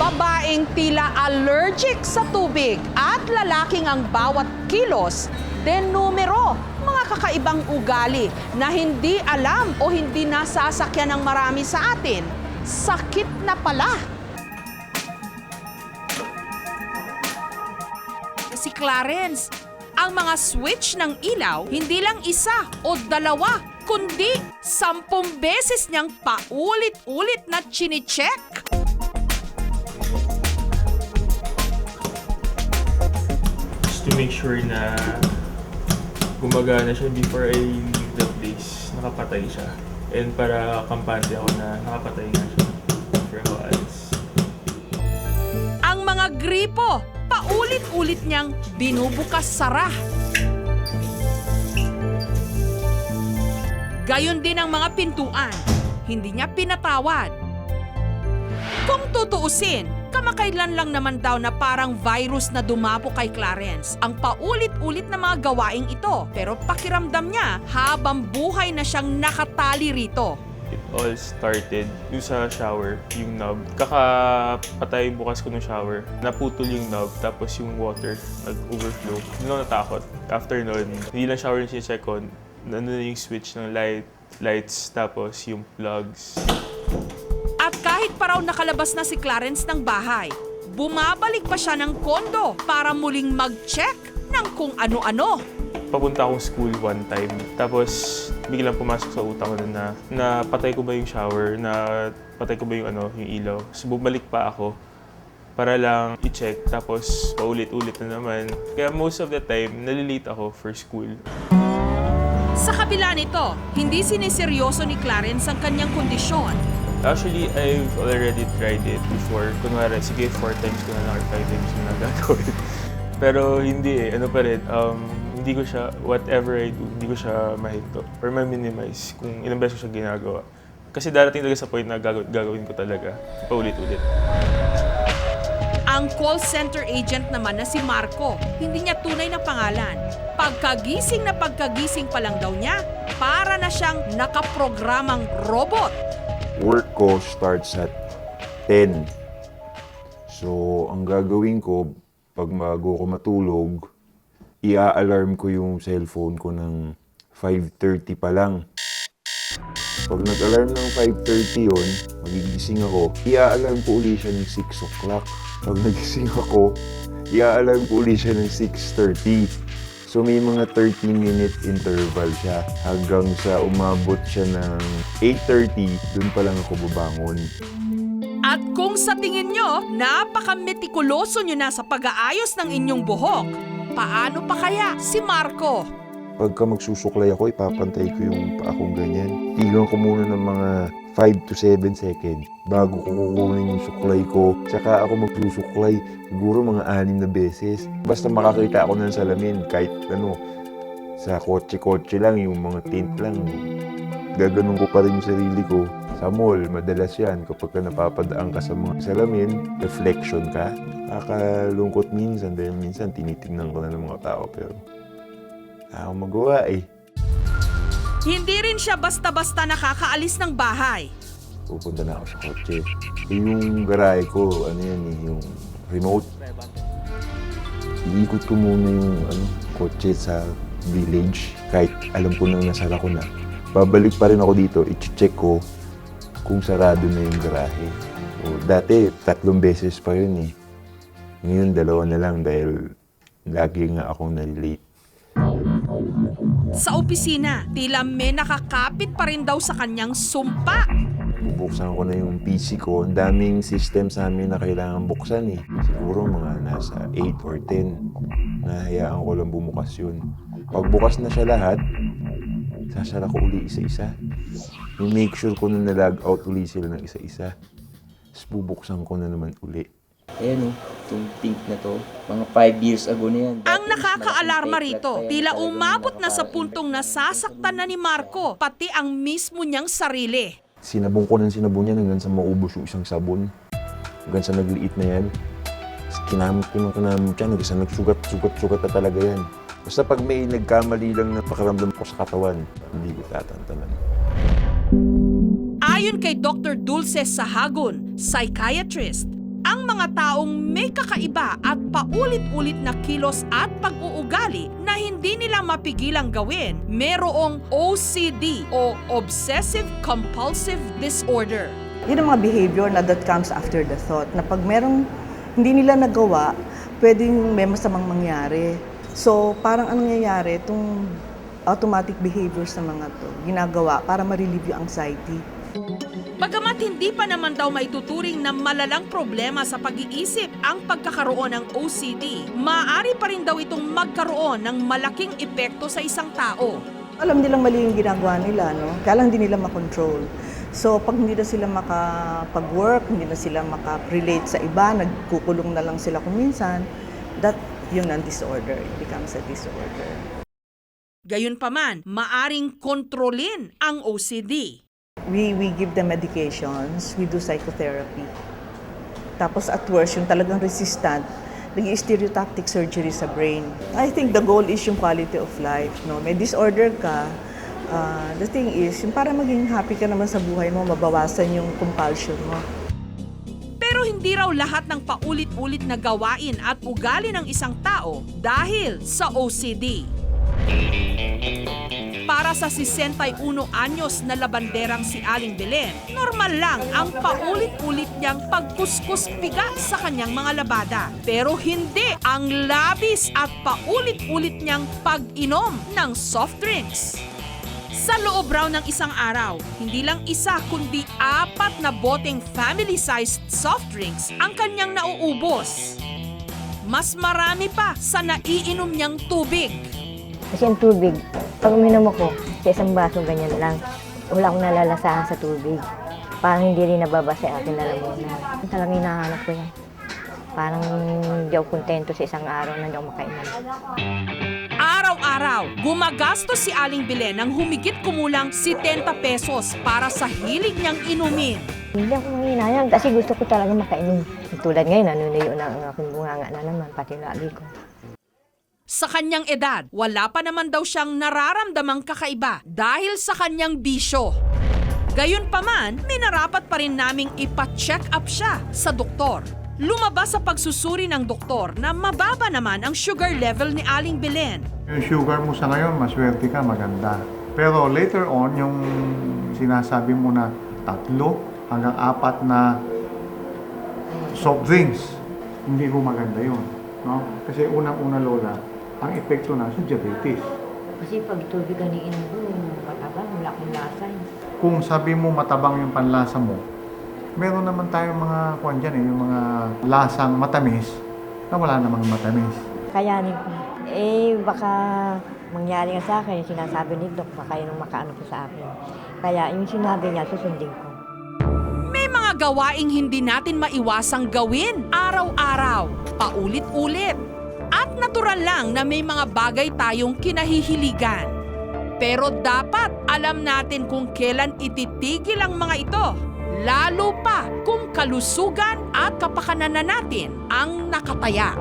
Babaeng tila allergic sa tubig at lalaking ang bawat kilos, denumero, mga kakaibang ugali na hindi alam o hindi nasasakyan ng marami sa atin. Sakit na pala. Si Clarence, ang mga switch ng ilaw, hindi lang isa o dalawa, kundi 10 beses niyang paulit-ulit na chine-check. To make sure na gumagana siya before I leave the place, nakapatay siya. And para kampante ako na nakapatay nga siya for ako alis. Ang mga gripo, paulit-ulit niyang binubukas-sara. Gayon din ang mga pintuan, hindi niya pinatawad. Kung tutuusin, kamakailan lang naman daw na parang virus na dumapo kay Clarence ang paulit-ulit na mga gawaing ito. Pero pakiramdam niya habang buhay na siyang nakatali rito. It all started yung sa shower, yung knob. Kakapatay bukas ko ng shower, naputol yung knob, tapos yung water nag-overflow. Doon ako natakot. After nun, hindi lang shower yung sinecheck ko, nandun na yung switch ng lights, tapos yung plugs. At kahit pa raw nakalabas na si Clarence ng bahay, bumabalik pa siya ng kondo para muling mag-check ng kung ano-ano. Papunta akong school one time, tapos biglang pumasok sa utak ko na patay ko ba yung shower, na patay ko ba yung yung ilaw. So bumalik pa ako para lang i-check, tapos paulit-ulit na naman. Kaya most of the time, nalilate ako for school. Sa kabila nito, hindi siniseryoso ni Clarence ang kanyang kondisyon. Actually, I've already tried it before. Kunwari, sige, 4 times ko na lang or 5 times ko na gagawin. Pero hindi ano pa rin, hindi ko siya, whatever I do, hindi ko siya mahinto or ma-minimize kung ilang beses ko siya ginagawa. Kasi darating talaga sa point na gagawin ko talaga, paulit-ulit. Ang call center agent naman na si Marco, hindi niya tunay na pangalan. Pagkagising pa lang daw niya, para na siyang nakaprogramang robot. Work ko starts at 10. So, ang gagawin ko, pag bago ko matulog, i-alarm ko yung cellphone ko ng 5:30 pa lang. Pag nag-alarm ng 5:30 yun, magigising ako, i-alarm ko uli siya ng 6 o'clock. Pag nagising ako, i-alarm ko uli siya ng 6:30. So may mga 30-minute interval siya hanggang sa umabot siya ng 8:30, dun pa lang ako babangon. At kung sa tingin nyo, napaka-metikuloso nyo na sa pag-aayos ng inyong buhok, paano pa kaya si Marco? Pagka magsusuklay ako, ipapantay ko yung paa kong ganyan. Tigan ko muna ng mga 5 to 7 seconds bago ko kukunin yung suklay ko. Tsaka ako magsusuklay, siguro mga 6 na beses. Basta makakita ako ng salamin, kahit sa kotse-kotse lang, yung mga tint lang. Gaganon ko pa rin yung sarili ko. Sa mall, madalas yan. Kapag napapadaan ka sa mga salamin, reflection ka. Nakakalungkot minsan dahil minsan tinitingnan ko na ng mga tao pero ako magawa eh. Hindi rin siya basta-basta nakakaalis ng bahay. Pupunta na ako sa kotse. Yung garahe ko, yung remote. Iikot ko muna yung kotse sa village. Kahit alam ko nang nasara ko na. Babalik pa rin ako dito, i-check ko kung sarado na yung garahe. Dati, 3 beses pa yun eh. Ngayon, 2 na lang dahil lagi nga akong nalilate. Sa opisina, tila may nakakapit pa rin daw sa kanyang sumpa. Bubuksan ko na yung PC ko. Ang daming system sa amin na kailangan buksan eh. Siguro mga nasa 8 or 10. Nahayaan ko lang bumukas yun. Pag bukas na siya lahat, sasara ko uli isa-isa. I-make sure ko na na-log out uli sila ng isa-isa. Tapos bubuksan ko na naman uli. Ayan itong pink na to, mga 5 years ago na yan. Ang nakakaalarma rito, tila umabot na sa puntong nasasaktan na ni Marco, pati ang mismo niyang sarili. Sinabong ko ng sinabong niya hanggang sa maubos yung isang sabon. Hanggang sa nagliit na yan. Kinamit ko siya, hanggang sa nagsugat-sugat na talaga yan. Basta pag may nagkamali lang na pakiramdam ko sa katawan, hindi ko tatantanan. Ayon kay Dr. Dulce Sahagun, psychiatrist, ang mga taong may kakaiba at paulit-ulit na kilos at pag-uugali na hindi nila mapigilang gawin, merong OCD o Obsessive Compulsive Disorder. Yun ang mga behavior na that comes after the thought, na pag merong hindi nila nagawa, pwedeng may masamang mangyari. So parang anong nangyayari, itong automatic behaviors ng mga to, ginagawa para ma-relieve yung anxiety. Bagamat hindi pa naman daw maituturing na malalang problema sa pag-iisip ang pagkakaroon ng OCD, maaari pa rin daw itong magkaroon ng malaking epekto sa isang tao. Alam nilang mali yung ginagawa nila, no? Kaya lang hindi nila makontrol. So pag hindi na sila makapag-work, hindi na sila makarelate sa iba, nagkukulong na lang sila kung minsan, that yun ang disorder, it becomes a disorder. Gayunpaman, maaring kontrolin ang OCD. We give them medications, we do psychotherapy. Tapos at worst, yung talagang resistant, nag-stereotactic surgery sa brain. I think the goal is yung quality of life. No? May disorder ka, the thing is, yung para maging happy ka naman sa buhay mo, mabawasan yung compulsion mo. Pero hindi raw lahat ng paulit-ulit na gawain at ugali ng isang tao dahil sa OCD. Para sa 61 anyos na labanderang si Aling Belen, normal lang ang paulit-ulit niyang pagkuskus-piga sa kanyang mga labada. Pero hindi ang labis at paulit-ulit niyang pag-inom ng soft drinks. Sa loob raw ng isang araw, hindi lang isa kundi 4 na boteng family-sized soft drinks ang kanyang nauubos. Mas marami pa sa naiinom niyang tubig. Kasi ang tubig, pag uminom ako, sa isang baso ganyan lang, wala akong nalalasahan sa tubig. Parang hindi rin nababasa yung aking lalamunan. Talagang hinahanap ko yan. Parang hindi ako kontento sa isang araw na hindi ako makainom. Araw-araw, gumagastos si Aling Belen ng humigit kumulang 70 pesos para sa hilig niyang inumin. Hindi ako manghinayang kasi gusto ko talaga makainom. Tulad ngayon, nanunuyo na ang aking bunganga na naman, pati lagi ko. Sa kanyang edad, wala pa naman daw siyang nararamdamang kakaiba dahil sa kanyang bisyo. Gayunpaman, minarapat pa rin naming ipa-check up siya sa doktor. Lumabas sa pagsusuri ng doktor na mababa naman ang sugar level ni Aling Belen. Yung sugar mo sa ngayon, maswerte ka, maganda. Pero later on, yung sinasabi mo na 3 hanggang 4 na soft drinks, hindi ko maganda yun. No? Kasi unang-una, Lola, ang epekto na sa diabetes. Kasi pag tubig ang iinom ko, matabang, wala akong lasa. Kung sabi mo matabang yung panlasa mo, meron naman tayong mga kuwan dyan, yung mga lasang matamis na wala namang matamis. Kayanin ko. Baka mangyari nga sa akin, yung sinasabi ni Doc, baka yun ang makaano ko sa akin. Kaya yung sinabi niya, susundin ko. May mga gawaing hindi natin maiwasang gawin araw-araw, paulit-ulit. At natural lang na may mga bagay tayong kinahihiligan. Pero dapat alam natin kung kailan ititigil ang mga ito. Lalo pa kung kalusugan at kapakanan na natin ang nakataya.